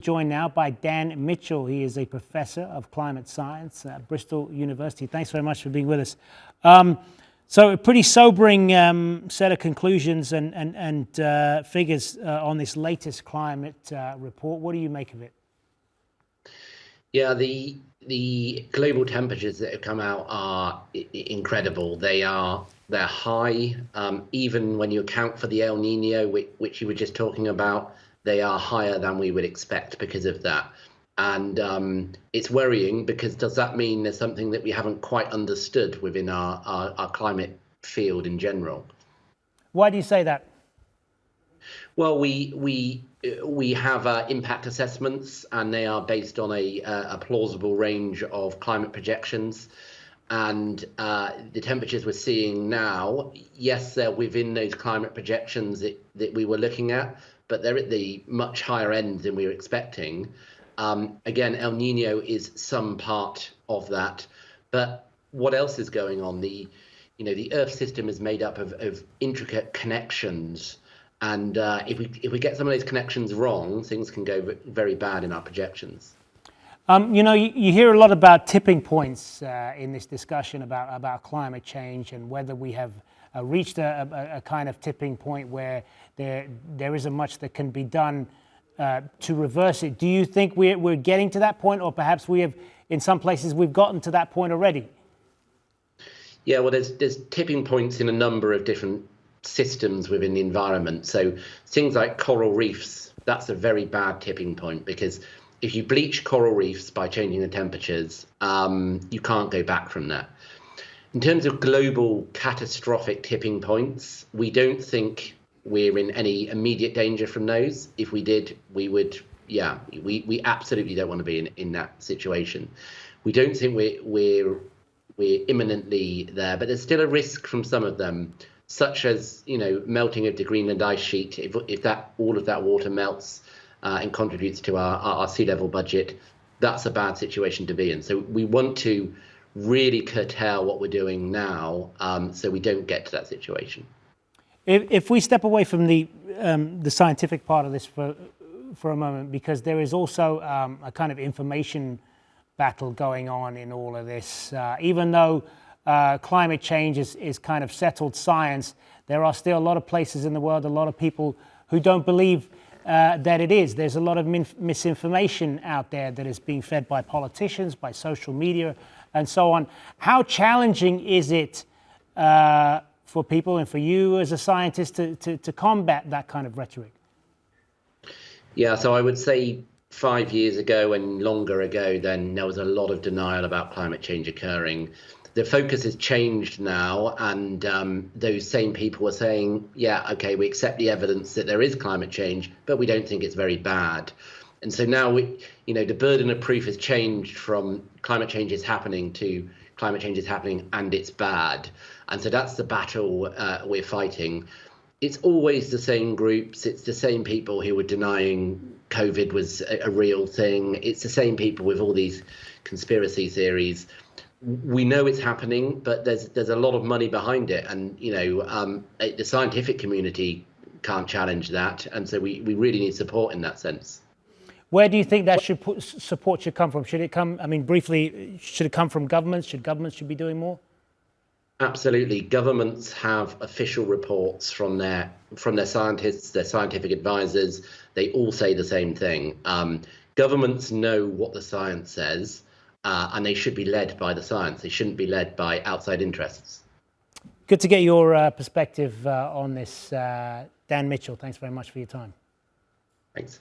Joined now by Dann Mitchell. He is a professor of climate science at Bristol University. Thanks very much for being with us. So a pretty sobering set of conclusions and figures on this latest climate report. What do you make of it? Yeah, the global temperatures that have come out are incredible. They're high, even when you account for the El Nino, which you were just talking about. They are higher than we would expect because of that. And it's worrying, because does that mean there's something that we haven't quite understood within our climate field in general? Why do you say that? Well, we have impact assessments, and they are based on a plausible range of climate projections. And the temperatures we're seeing now, yes, they're within those climate projections that we were looking at, but they're at the much higher end than we were expecting. Again, El Nino is some part of that. But what else is going on? The Earth system is made up of intricate connections. And if we get some of those connections wrong, things can go very bad in our projections. You hear a lot about tipping points in this discussion about climate change, and whether we have reached a kind of tipping point where there isn't much that can be done to reverse it. Do you think we're getting to that point, or perhaps we have, in some places, we've gotten to that point already? Yeah, well, there's tipping points in a number of different systems within the environment. So things like coral reefs, that's a very bad tipping point, because if you bleach coral reefs by changing the temperatures, you can't go back from that. In terms of global catastrophic tipping points, we don't think we're in any immediate danger from those. If we did, we would, we absolutely don't want to be in that situation. We don't think we're imminently there, but there's still a risk from some of them, such as melting of the Greenland ice sheet. If all of that water melts and contributes to our sea level budget, that's a bad situation to be in. So we want to really curtail what we're doing now, so we don't get to that situation. If we step away from the scientific part of this for a moment, because there is also a kind of information battle going on in all of this. Even though climate change is kind of settled science, there are still a lot of places in the world, a lot of people who don't believe that it is. There's a lot of misinformation out there that is being fed by politicians, by social media, and so on. How challenging is it for people and for you as a scientist to combat that kind of rhetoric? Yeah, so I would say 5 years ago and longer ago, then there was a lot of denial about climate change occurring. The focus has changed now, and those same people are saying, yeah, okay, we accept the evidence that there is climate change, but we don't think it's very bad. And so now the burden of proof has changed from climate change is happening to climate change is happening and it's bad. And so that's the battle we're fighting. It's always the same groups. It's the same people who were denying COVID was a real thing. It's the same people with all these conspiracy theories. We know it's happening, but there's a lot of money behind it, and the scientific community can't challenge that, and so we really need support in that sense. Where do you think that support should come from? Should it come, briefly, should it come from governments? Governments be doing more? Absolutely. Governments have official reports from their scientists, their scientific advisors. They all say the same thing. Governments know what the science says, and they should be led by the science. They shouldn't be led by outside interests. Good to get your perspective on this. Dann Mitchell, thanks very much for your time. Thanks.